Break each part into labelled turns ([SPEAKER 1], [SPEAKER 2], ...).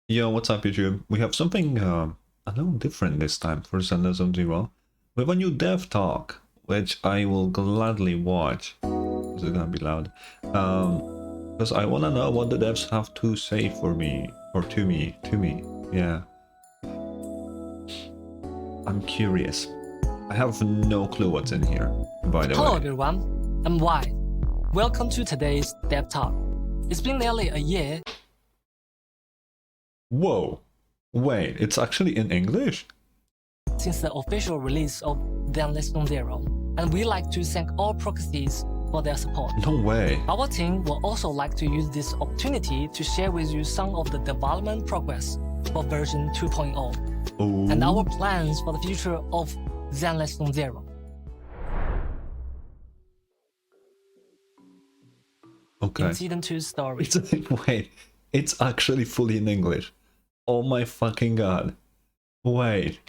[SPEAKER 1] Yo, what's up, YouTube? We have something a little different this time for Zenless on Zero. We have a new dev talk, which I will gladly watch. Is it gonna be loud? Because I wanna know what the devs have to say for me, or to me. Yeah, I'm curious. I have no clue what's in here, by the
[SPEAKER 2] Hello
[SPEAKER 1] way.
[SPEAKER 2] everyone, I'm Wai. Welcome to today's Dev Talk. It's been nearly a year
[SPEAKER 1] Whoa, wait, it's actually in English?
[SPEAKER 2] since the official release of Zenless on Zero, and we like to thank all proxies for their support.
[SPEAKER 1] No way.
[SPEAKER 2] Our team will also like to use this opportunity to share with you some of the development progress for version 2.0
[SPEAKER 1] Oh.
[SPEAKER 2] and our plans for the future of Zenless on Zero.
[SPEAKER 1] Okay.
[SPEAKER 2] In Season 2's story.
[SPEAKER 1] Wait, it's actually fully in English. Oh my fucking god. Wait.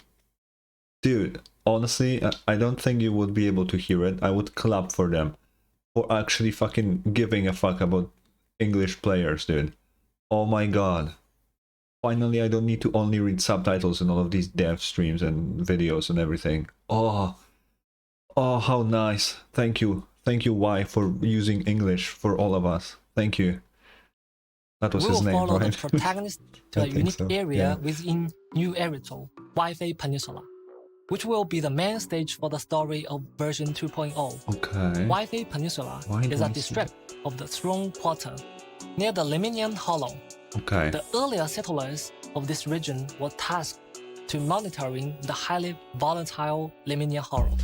[SPEAKER 1] Dude, honestly, I don't think you would be able to hear it. I would clap for them for actually fucking giving a fuck about English players, dude. Oh my god. Finally, I don't need to only read subtitles in all of these dev streams and videos and everything. Oh, how nice. Thank you. Thank you, Y, for using English for all of us. Thank you. That was
[SPEAKER 2] We
[SPEAKER 1] his
[SPEAKER 2] will
[SPEAKER 1] name,
[SPEAKER 2] follow
[SPEAKER 1] right?
[SPEAKER 2] the protagonist to
[SPEAKER 1] I
[SPEAKER 2] a
[SPEAKER 1] think
[SPEAKER 2] unique
[SPEAKER 1] so,
[SPEAKER 2] area
[SPEAKER 1] yeah.
[SPEAKER 2] within New Eritol, Wi-Fi Peninsula, which will be the main stage for the story of version 2.0.
[SPEAKER 1] Okay.
[SPEAKER 2] Wi-Fi Peninsula is a district of the Throne Quarter, near the Leminian Hollow.
[SPEAKER 1] Okay.
[SPEAKER 2] The earlier settlers of this region were tasked to monitoring the highly volatile Leminian Hollow,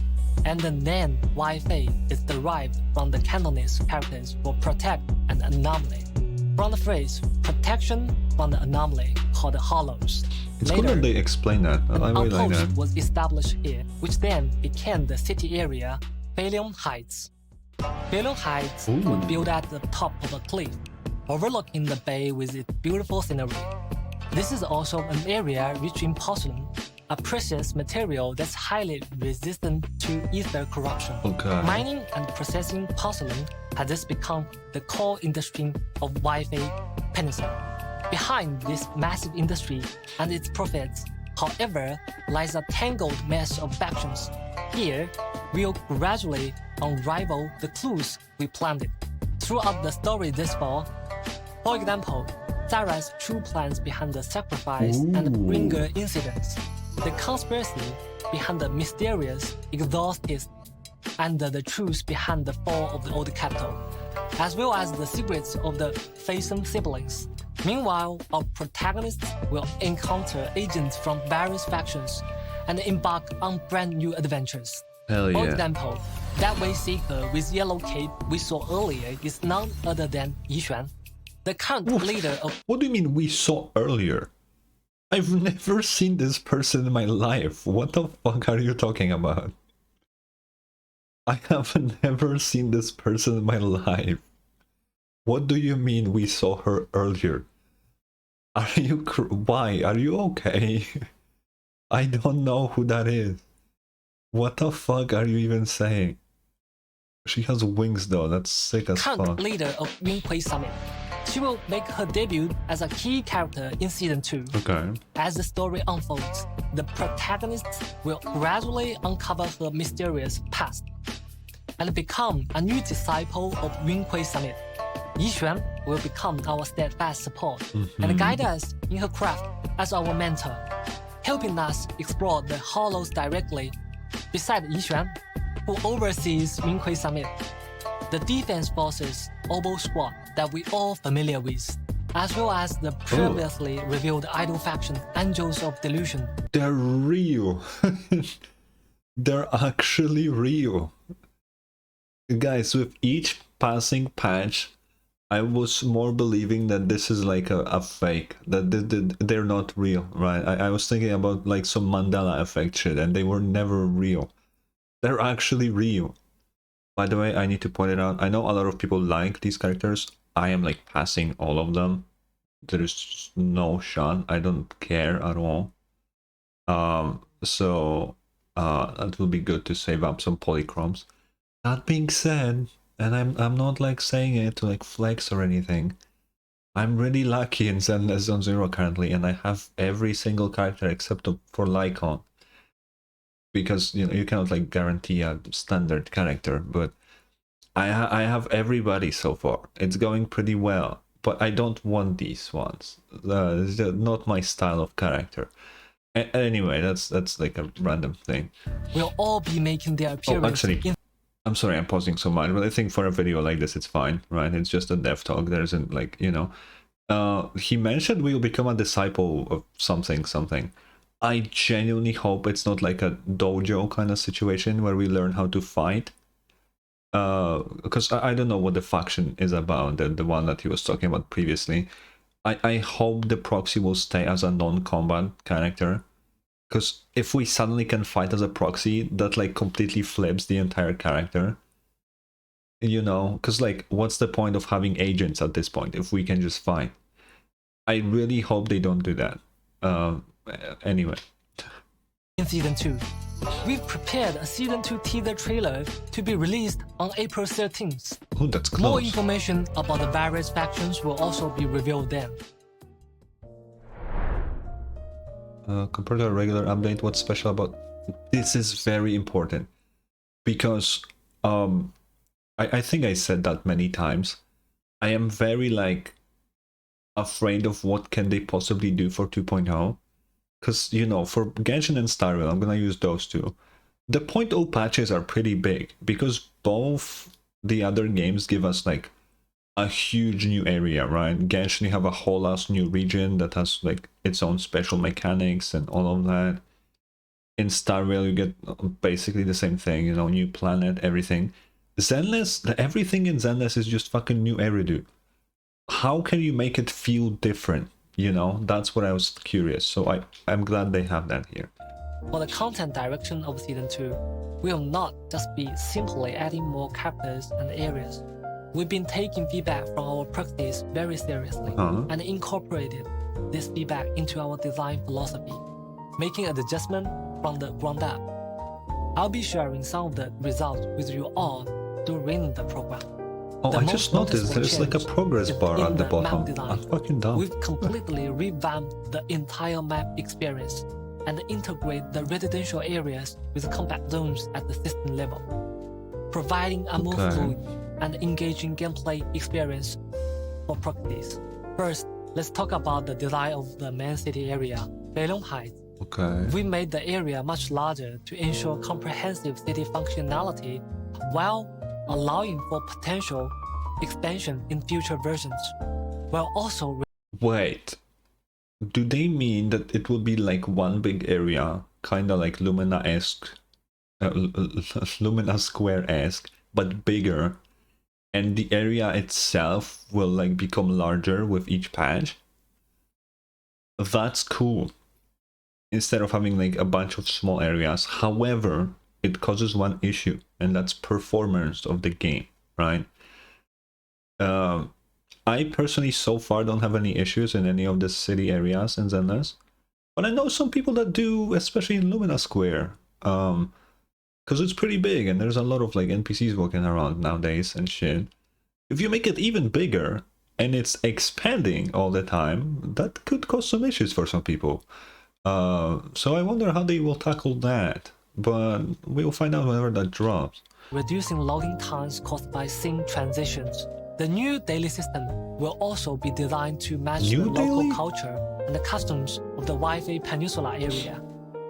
[SPEAKER 2] and the name Wi-Fi is derived from the Cantonese characters for protect and anomaly, from the phrase protection from the anomaly called hollows.
[SPEAKER 1] It's cool that they explain that. I really like
[SPEAKER 2] Outpost
[SPEAKER 1] that.
[SPEAKER 2] was established here, which then became the city area Phalion Heights. Phalion Heights
[SPEAKER 1] Ooh.
[SPEAKER 2] was built at the top of a cliff, overlooking the bay with its beautiful scenery. This is also an area rich in porcelain, a precious material that's highly resistant to ether corruption.
[SPEAKER 1] Okay.
[SPEAKER 2] Mining and processing porcelain has thus become the core industry of Wi-Fi Peninsula. Behind this massive industry and its profits, however, lies a tangled mess of factions. Here, we'll gradually unravel the clues we planted throughout the story this fall. For example, Sarah's true plans behind the sacrifice and the bringer incidents, the conspiracy behind the mysterious exorcist, and the truth behind the fall of the old capital, as well as the secrets of the Faison siblings. Meanwhile, our protagonists will encounter agents from various factions and embark on brand new adventures.
[SPEAKER 1] Hell
[SPEAKER 2] For
[SPEAKER 1] yeah.
[SPEAKER 2] example, that way seeker with yellow cape we saw earlier is none other than Yi Xuan, the current leader of.
[SPEAKER 1] What do you mean we saw earlier? I've never seen this person in my life. What the fuck are you talking about? I have never seen this person in my life. What do you mean we saw her earlier? Are you why? Are you okay? I don't know who that is. What the fuck are you even saying? She has wings though, that's sick as
[SPEAKER 2] current
[SPEAKER 1] fuck.
[SPEAKER 2] leader of Yunhui Summit. She will make her debut as a key character in Season 2.
[SPEAKER 1] Okay.
[SPEAKER 2] As the story unfolds, the protagonists will gradually uncover her mysterious past and become a new disciple of Yunhui Summit. Yi Xuan will become our steadfast support and guide us in her craft as our mentor, helping us explore the hollows directly. Beside Yi Xuan, who oversees Yunhui Summit, the defense forces Obo Squad that we all familiar with, as well as the previously revealed idol faction Angels of Delusion.
[SPEAKER 1] They're real. They're actually real. Guys, with each passing patch, I was more believing that this is like a fake, that they're not real, right? I was thinking about like some Mandela effect shit, and they were never real. They're actually real. By the way, I need to point it out. I know a lot of people like these characters. I am like passing all of them. There's no shot. I don't care at all. So that will be good to save up some polychromes. That being said, and I'm not like saying it to like flex or anything, I'm really lucky in Zenless Zone Zero currently, and I have every single character except for Lycon. Because you cannot like guarantee a standard character, but I have everybody so far. It's going pretty well, but I don't want these ones. It's not my style of character. Anyway, that's like a random thing.
[SPEAKER 2] Will all be making their appearance.
[SPEAKER 1] Actually, I'm sorry I'm pausing so much, but I think for a video like this it's fine, right? It's just a dev talk. There isn't like, he mentioned we'll become a disciple of something. I genuinely hope it's not like a dojo kind of situation where we learn how to fight. Because I don't know what the faction is about, the one that he was talking about previously. I hope the proxy will stay as a non-combat character. Because if we suddenly can fight as a proxy, that like completely flips the entire character. Because like, what's the point of having agents at this point if we can just fight? I really hope they don't do that. Anyway.
[SPEAKER 2] In Season 2, we've prepared a Season 2 teaser trailer to be released on April 13th.
[SPEAKER 1] Oh, that's close.
[SPEAKER 2] More information about the various factions will also be revealed then.
[SPEAKER 1] Compared to a regular update, what's special about this is very important, because I think I said that many times. I am very like afraid of what can they possibly do for 2.0, because for Genshin and Star Rail, I'm gonna use those two. The 0.0 patches are pretty big because both the other games give us like a huge new area, right? Genshin, you have a whole ass new region that has like its own special mechanics and all of that. In Star Rail, you get basically the same thing, new planet, everything. Zenless, everything in Zenless is just fucking new area, dude. How can you make it feel different? That's what I was curious. So I'm glad they have that here.
[SPEAKER 2] For the content direction of Season 2, we will not just be simply adding more characters and areas. We've been taking feedback from our proxies very seriously and incorporated this feedback into our design philosophy, making an adjustment from the ground up. I'll be sharing some of the results with you all during the program.
[SPEAKER 1] Oh, I just noticed there's like a progress bar at the bottom. I'm fucking dumb.
[SPEAKER 2] We've completely revamped the entire map experience and integrate the residential areas with combat zones at the system level, providing a more fluid and engaging gameplay experience for proxies. First, let's talk about the design of the main city area, Beilong Heights.
[SPEAKER 1] Okay.
[SPEAKER 2] We made the area much larger to ensure comprehensive city functionality while allowing for potential expansion in future versions, while also...
[SPEAKER 1] Wait, do they mean that it will be like one big area, kind of like Lumina-esque, Lumina Square-esque, but bigger, and the area itself will like become larger with each patch? That's cool. Instead of having like a bunch of small areas. However, it causes one issue, and that's performance of the game, right? I personally so far don't have any issues in any of the city areas in Zenless, but I know some people that do, especially in Lumina Square, because it's pretty big and there's a lot of like NPCs walking around nowadays and shit. If you make it even bigger and it's expanding all the time, that could cause some issues for some people. So I wonder how they will tackle that, but we'll find out whenever that drops.
[SPEAKER 2] Reducing loading times caused by scene transitions. The new daily system will also be designed to match the local culture and the customs of the Wi-Fi Peninsula area.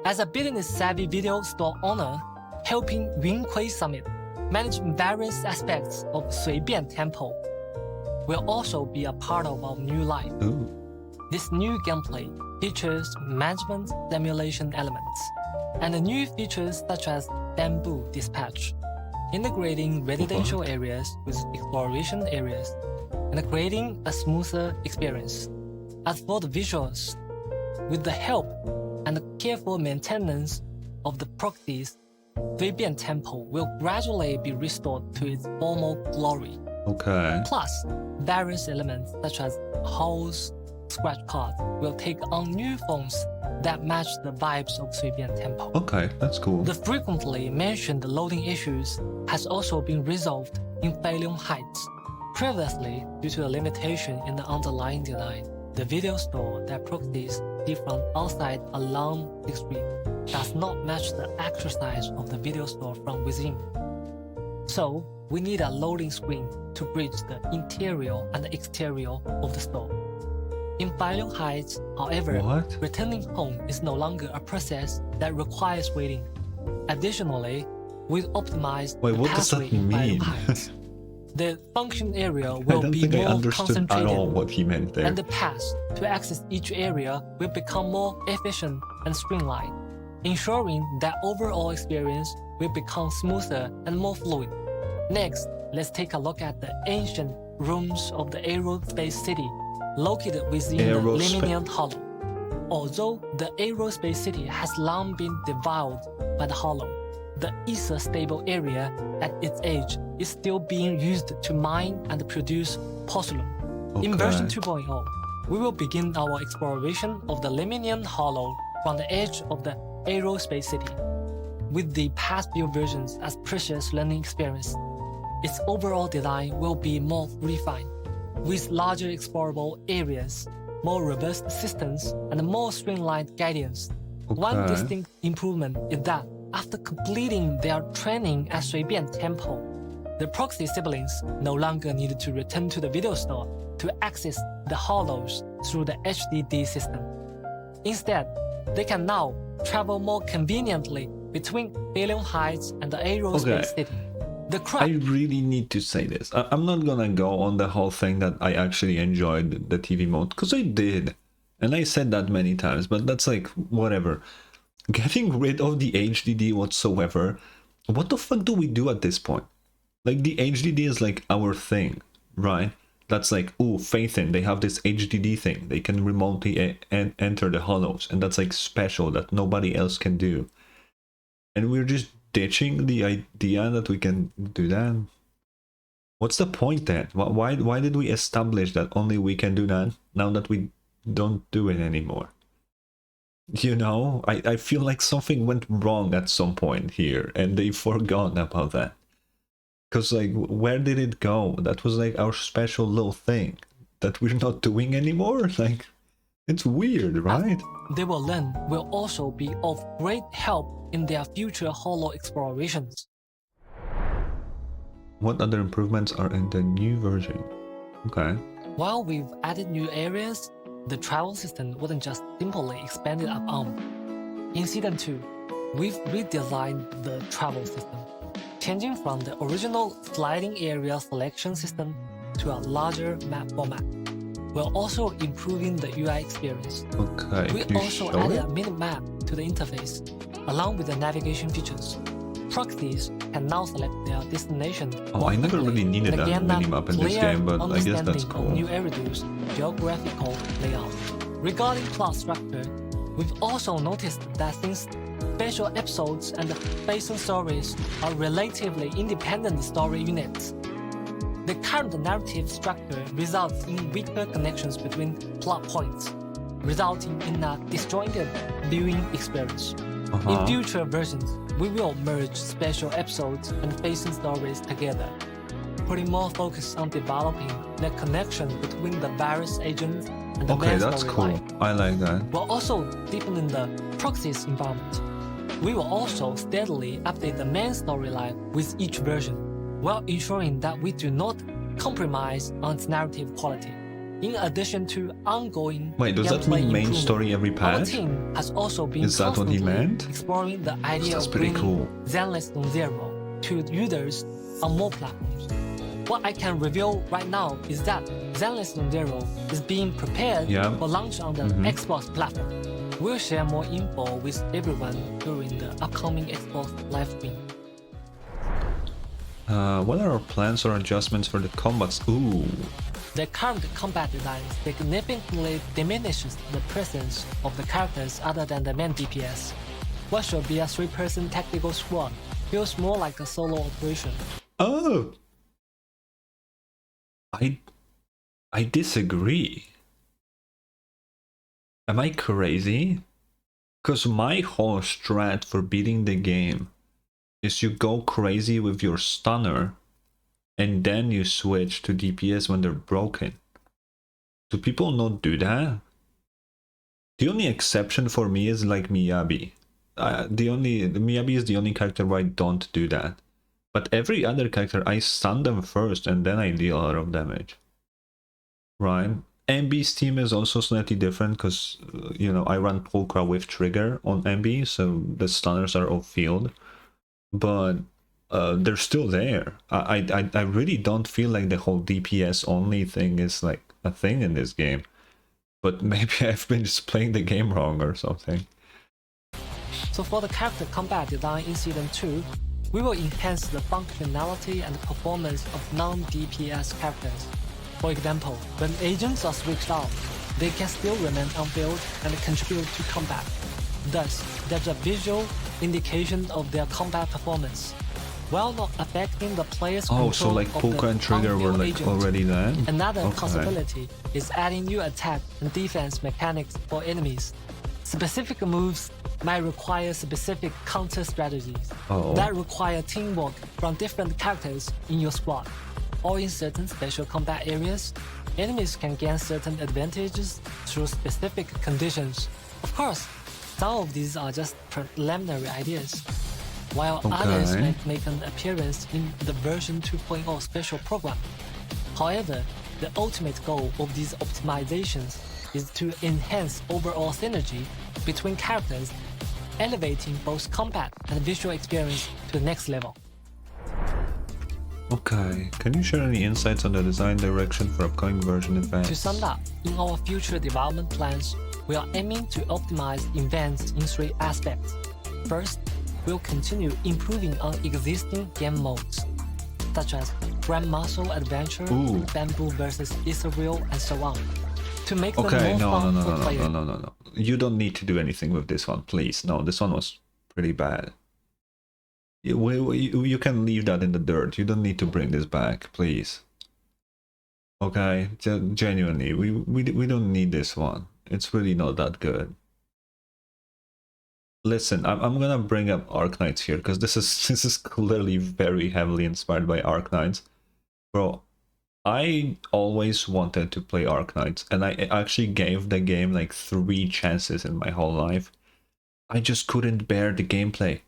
[SPEAKER 2] As a business-savvy video store owner, helping Yunhui Summit manage various aspects of Suibian Temple will also be a part of our new life.
[SPEAKER 1] Ooh.
[SPEAKER 2] This new gameplay features management simulation elements and new features such as bamboo dispatch, integrating residential areas with exploration areas, and creating a smoother experience. As for the visuals, with the help and careful maintenance of the proxies, Suibian Temple will gradually be restored to its former glory.
[SPEAKER 1] Okay.
[SPEAKER 2] Plus, various elements such as holes, scratch cards will take on new forms that match the vibes of Suibian Temple.
[SPEAKER 1] Okay, that's cool.
[SPEAKER 2] The frequently mentioned loading issues has also been resolved in Beilong Heights, Previously, due to a limitation in the underlying design, the video store that proxies see from outside along the screen does not match the actual size of the video store from within. So, we need a loading screen to bridge the interior and the exterior of the store. In Bailiung Heights, however,
[SPEAKER 1] What?
[SPEAKER 2] returning home is no longer a process that requires waiting. Additionally, we've optimized
[SPEAKER 1] Wait,
[SPEAKER 2] the
[SPEAKER 1] what does that
[SPEAKER 2] pathway in
[SPEAKER 1] mean?
[SPEAKER 2] Bailiung Heights. The function area
[SPEAKER 1] I
[SPEAKER 2] will
[SPEAKER 1] don't
[SPEAKER 2] be
[SPEAKER 1] think I
[SPEAKER 2] more
[SPEAKER 1] understood at
[SPEAKER 2] concentrated,
[SPEAKER 1] all what he meant there.
[SPEAKER 2] and the path to access each area will become more efficient and streamlined, ensuring that overall experience will become smoother and more fluid. Next, let's take a look at the ancient rooms of the Aerospace City, located within the Lemnian Hollow. Although the Aerospace City has long been devoured by the Hollow, the ether stable area at its edge is still being used to mine and produce porcelain. In version 2.0, we will begin our exploration of the Lemnian Hollow from the edge of the Aerospace City. With the past few versions as precious learning experience, its overall design will be more refined, with larger explorable areas, more robust systems, and more streamlined guidance. One distinct improvement is that after completing their training at Suibian Temple, the proxy siblings no longer needed to return to the video store to access the hollows through the HDD system. Instead, they can now travel more conveniently between Bailiung Heights and the Aerospace City.
[SPEAKER 1] I really need to say this. I'm not gonna go on the whole thing that I actually enjoyed the TV mode, because I did. And I said that many times, but that's like, whatever. Getting rid of the HDD whatsoever, what the fuck do we do at this point? Like, the HDD is like our thing, right? That's like, oh, Phaethon, they have this HDD thing. They can remotely enter the hollows, and that's like special that nobody else can do. And we're just ditching the idea that we can do that. What's the point then? Why did we establish that only we can do that now that we don't do it anymore? You know, I feel like something went wrong at some point here and they forgot about that. Because, like, where did it go? That was like our special little thing that we're not doing anymore. Like, it's weird, right?
[SPEAKER 2] They will learn will also be of great help in their future hollow explorations.
[SPEAKER 1] What other improvements are in the new version? Okay.
[SPEAKER 2] While we've added new areas, the travel system wasn't just simply expanded upon. In Season 2, we've redesigned the travel system, changing from the original sliding area selection system to a larger map format. We're also improving the UI experience.
[SPEAKER 1] Okay,
[SPEAKER 2] We also added a mini-map to the interface, along with the navigation features. Proxies can now select their destination.
[SPEAKER 1] Oh, I never really needed that minimap in this game, but I guess that's cool.
[SPEAKER 2] New Eridu's geographical layout. Regarding plot structure, we've also noticed that since special episodes and Phaethon stories are relatively independent story units, the current narrative structure results in weaker connections between plot points, resulting in a disjointed viewing experience. In future versions, we will merge special episodes and Phaethon stories together, putting more focus on developing the connection between the various agents and the main
[SPEAKER 1] that's cool.
[SPEAKER 2] storyline.
[SPEAKER 1] I like that.
[SPEAKER 2] We're also deepening the proxies environment. We will also steadily update the main storyline with each version, while ensuring that we do not compromise on its narrative quality. In addition to ongoing
[SPEAKER 1] Wait, does that mean main story every
[SPEAKER 2] our
[SPEAKER 1] patch?
[SPEAKER 2] team has also been
[SPEAKER 1] Is that what he
[SPEAKER 2] constantly
[SPEAKER 1] meant?
[SPEAKER 2] exploring the idea
[SPEAKER 1] That's
[SPEAKER 2] of
[SPEAKER 1] pretty
[SPEAKER 2] bringing
[SPEAKER 1] cool.
[SPEAKER 2] Zenless on Zero to users on more platforms. What I can reveal right now is that Zenless on Zero is being prepared for launch on the Xbox platform. We'll share more info with everyone during the upcoming Xbox live stream.
[SPEAKER 1] What are our plans or adjustments for the combats? Ooh.
[SPEAKER 2] The current combat design significantly diminishes the presence of the characters other than the main DPS. What should be a 3-person tactical squad feels more like a solo operation.
[SPEAKER 1] Oh! I disagree. Am I crazy? Because my whole strat for beating the game is you go crazy with your stunner and then you switch to DPS when they're broken. Do people not do that? The only exception for me is like Miyabi. Miyabi is the only character where I don't do that. But every other character, I stun them first and then I deal a lot of damage. Right? MB's team is also slightly different because, you know, I run Pulcra with trigger on MB, so the stunners are off field. But they're still there. I really don't feel like the whole DPS only thing is like a thing in this game. But maybe I've been just playing the game wrong or something.
[SPEAKER 2] So for the character combat design in Season 2, we will enhance the functionality and performance of non-DPS characters. For example, when agents are switched out, they can still remain on field and contribute to combat. Thus, there's a visual indication of their combat performance, while not affecting the player's control
[SPEAKER 1] so like
[SPEAKER 2] of
[SPEAKER 1] Pulcra
[SPEAKER 2] the
[SPEAKER 1] and Trigger were like
[SPEAKER 2] agent.
[SPEAKER 1] already there?
[SPEAKER 2] Another possibility is adding new attack and defense mechanics for enemies. Specific moves might require specific counter strategies that require teamwork from different characters in your squad. Or in certain special combat areas, enemies can gain certain advantages through specific conditions. Of course, some of these are just preliminary ideas, while others might make an appearance in the version 2.0 special program. However, the ultimate goal of these optimizations is to enhance overall synergy between characters, elevating both combat and visual experience to the next level.
[SPEAKER 1] Okay, can you share any insights on the design direction for upcoming version events?
[SPEAKER 2] To sum up, in our future development plans, we are aiming to optimize events in 3 aspects. First, we'll continue improving on existing game modes, such as Grand Muscle Adventure, Bamboo vs. Ethereal, and so on, to make them more fun for players.
[SPEAKER 1] No. You don't need to do anything with this one, please. No, this one was pretty bad. You can leave that in the dirt. You don't need to bring this back, please. Okay, genuinely, we don't need this one. It's really not that good. Listen, I'm gonna bring up Arknights here because this is clearly very heavily inspired by Arknights. Bro, I always wanted to play Arknights, and I actually gave the game like 3 chances in my whole life. I just couldn't bear the gameplay.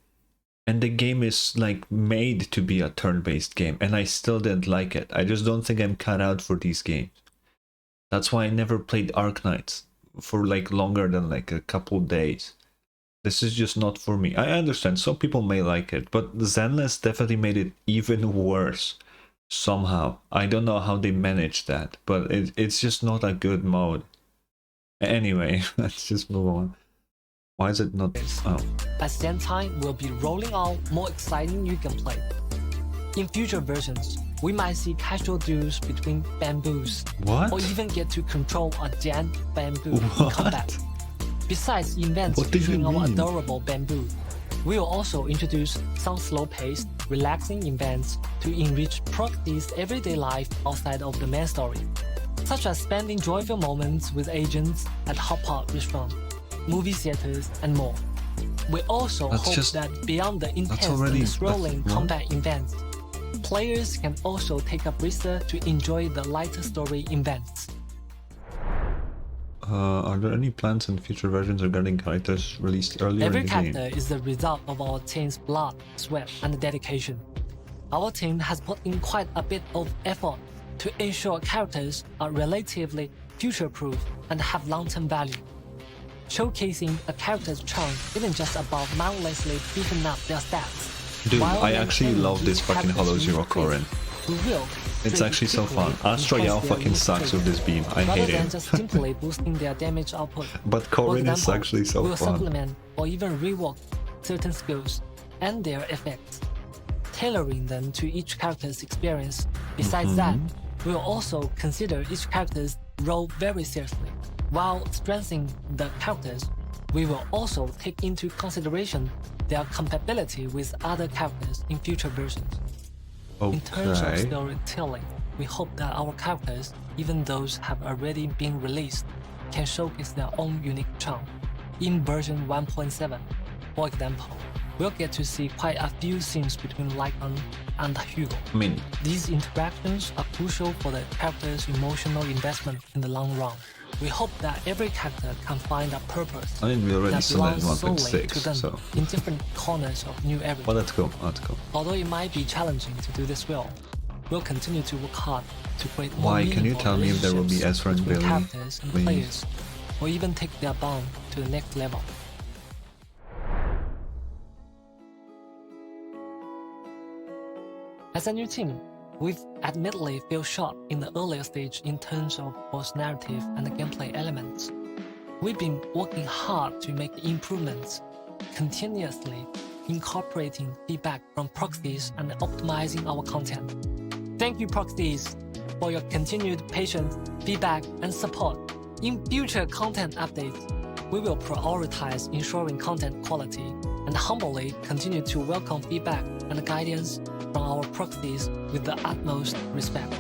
[SPEAKER 1] And the game is like made to be a turn-based game, and I still didn't like it. I just don't think I'm cut out for these games. That's why I never played Arknights for like longer than like a couple days. This is just not for me. I understand some people may like it, but Zenless definitely made it even worse somehow. I don't know how they managed that, but it's just not a good mode. Anyway, let's just move on. Why is it not? Oh.
[SPEAKER 2] At the same time, we'll be rolling out more exciting new gameplay. In future versions, we might see casual duels between bamboos, or even get to control a giant bamboo in combat. Besides events featuring our adorable bamboo, we will also introduce some slow-paced, relaxing events to enrich Proxy's everyday life outside of the main story, such as spending joyful moments with agents at hot pot restaurants, movie theaters, and more. We also hope that beyond the intense and thrilling combat events, players can also take a breather to enjoy the lighter story events.
[SPEAKER 1] Are there any plans in future versions regarding characters released earlier in the game?
[SPEAKER 2] Every character is the result of our team's blood, sweat, and dedication. Our team has put in quite a bit of effort to ensure characters are relatively future-proof and have long-term value. Showcasing a character's charm isn't just about mindlessly beefing up their stats.
[SPEAKER 1] Dude, I actually love this fucking Hollow Zero Corin. It's actually so fun. Astra Yao fucking sucks with this beam. I hate it.
[SPEAKER 2] Just simply boosting their damage output.
[SPEAKER 1] But Corin is actually so fun.
[SPEAKER 2] We'll supplement or even rework certain skills and their effects, tailoring them to each character's experience. Besides that, we'll also consider each character's role very seriously. While strengthening the characters, we will also take into consideration their compatibility with other characters in future versions. In terms of storytelling, we hope that our characters, even those have already been released, can showcase their own unique charm. In version 1.7, for example, we'll get to see quite a few scenes between Lycan and Hugo.
[SPEAKER 1] I mean,
[SPEAKER 2] These interactions are crucial for the character's emotional investment in the long run. We hope that every character can find a purpose
[SPEAKER 1] I mean, we already
[SPEAKER 2] that
[SPEAKER 1] saw that
[SPEAKER 2] belongs
[SPEAKER 1] in
[SPEAKER 2] solely to
[SPEAKER 1] 1.6,
[SPEAKER 2] them
[SPEAKER 1] so...
[SPEAKER 2] in different corners of new areas.
[SPEAKER 1] Well, that's cool, that's cool.
[SPEAKER 2] Although it might be challenging to do this well, we'll continue to work hard to create more
[SPEAKER 1] Why, can you
[SPEAKER 2] meaningful
[SPEAKER 1] tell me if there will be
[SPEAKER 2] relationships
[SPEAKER 1] Ezra and
[SPEAKER 2] between
[SPEAKER 1] Billy,
[SPEAKER 2] characters and
[SPEAKER 1] please?
[SPEAKER 2] players, or even take their bond to the next level. As a new team, we've admittedly fell short in the earlier stage in terms of both narrative and the gameplay elements. We've been working hard to make improvements, continuously incorporating feedback from proxies and optimizing our content. Thank you, proxies, for your continued patience, feedback, and support. In future content updates, we will prioritize ensuring content quality and humbly continue to welcome feedback and guidance from our proxies with the utmost respect.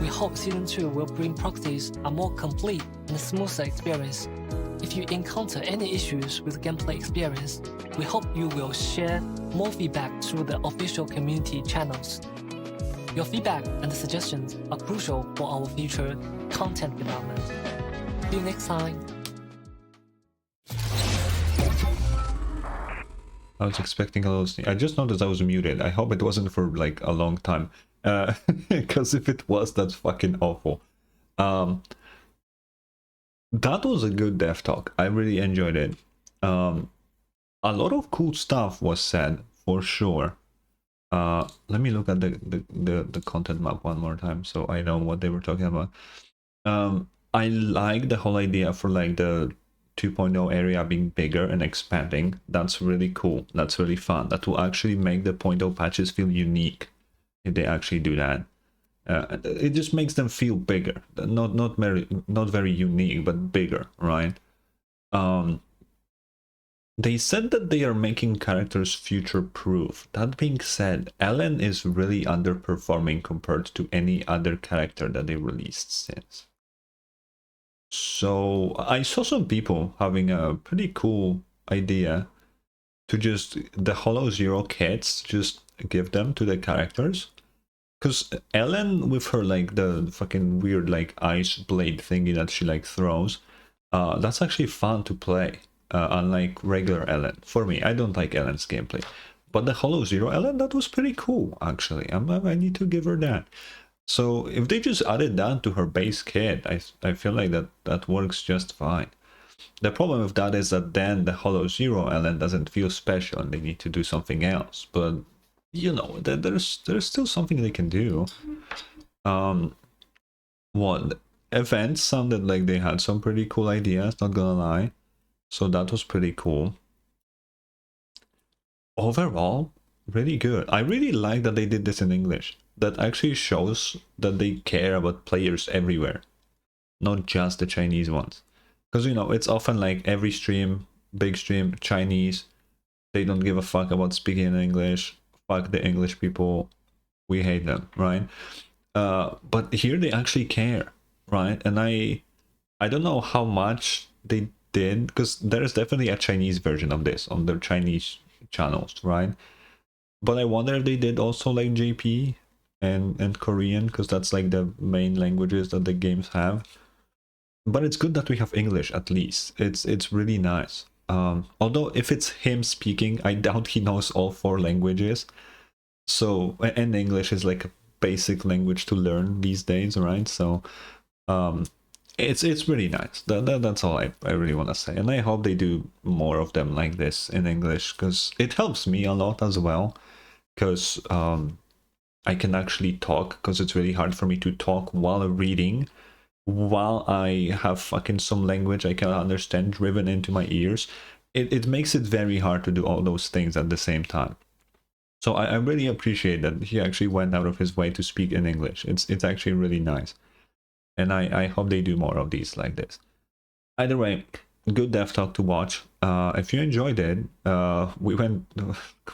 [SPEAKER 2] We hope Season 2 will bring proxies a more complete and smoother experience. If you encounter any issues with gameplay experience, we hope you will share more feedback through the official community channels. Your feedback and suggestions are crucial for our future content development. See you next time.
[SPEAKER 1] I was expecting a little... I just noticed I was muted. I hope it wasn't for like a long time. Because if it was, that's fucking awful. That was a good dev talk. I really enjoyed it. A lot of cool stuff was said, for sure. Let me look at the content map one more time so I know what they were talking about. I like the whole idea for like the 2.0 area being bigger and expanding. That's really cool. That's really fun. That will actually make the 0.0 patches feel unique if they actually do that. It just makes them feel bigger, not very unique, but bigger, right? They said that they are making characters future-proof. That being said, Ellen is really underperforming compared to any other character that they released since. So I saw some people having a pretty cool idea to just the Hollow Zero kits, just give them to the characters. Because Ellen, with her like the fucking weird like ice blade thingy that she like throws, that's actually fun to play. Unlike regular Ellen. For me, I don't like Ellen's gameplay. But the Hollow Zero Ellen, that was pretty cool, actually. I need to give her that. So if they just added that to her base kit, I feel like that works just fine. The problem with that is that then the Hollow Zero Ellen doesn't feel special and they need to do something else. But, you know, there's still something they can do. What? Events sounded like they had some pretty cool ideas, not gonna lie. So that was pretty cool. Overall, really good. I really like that they did this in English. That actually shows that they care about players everywhere, not just the Chinese ones. Because, you know, it's often like every stream, big stream, Chinese, they don't give a fuck about speaking in English. Fuck the English people. We hate them, right? But here they actually care, right? And I don't know how much they did, because there is definitely a Chinese version of this on their Chinese channels, right? But I wonder if they did also like JP and Korean, because that's like the main languages that the games have. But it's good that we have English at least. It's really nice. Although if it's him speaking, I doubt he knows all 4 languages. So, and English is like a basic language to learn these days, right? So it's really nice. That's all I really want to say. And I hope they do more of them like this in English, because it helps me a lot as well. Because I can actually talk, because it's really hard for me to talk while reading, while I have fucking some language I can understand driven into my ears. It makes it very hard to do all those things at the same time. So I really appreciate that he actually went out of his way to speak in English. It's actually really nice. And I hope they do more of these like this. Either way, good dev talk to watch. If you enjoyed it, we went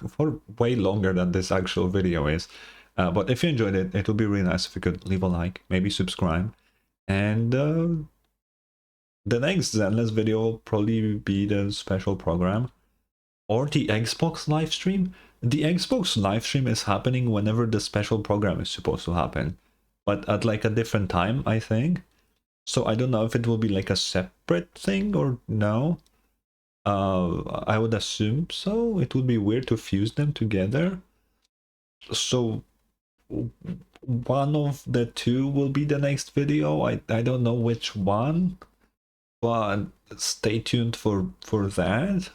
[SPEAKER 1] for way longer than this actual video is. But if you enjoyed it, it would be really nice if you could leave a like, maybe subscribe. And the next Zenless video will probably be the special program. Or the Xbox live stream? The Xbox live stream is happening whenever the special program is supposed to happen, but at like a different time, I think. So I don't know if it will be like a separate thing or no. I would assume so. It would be weird to fuse them together. So one of the two will be the next video. I don't know which one, but stay tuned for that.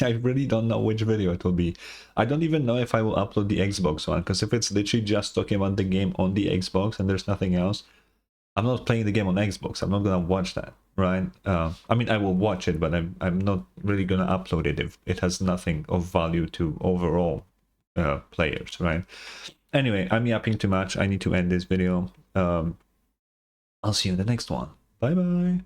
[SPEAKER 1] I really don't know which video it will be. I don't even know if I will upload the Xbox one, because if it's literally just talking about the game on the Xbox and there's nothing else, I'm not playing the game on Xbox. I'm not gonna watch that, right? I mean, I will watch it, but I'm not really gonna upload it if it has nothing of value to overall players, right? Anyway, I'm yapping too much. I need to end this video. I'll see you in the next one. Bye bye.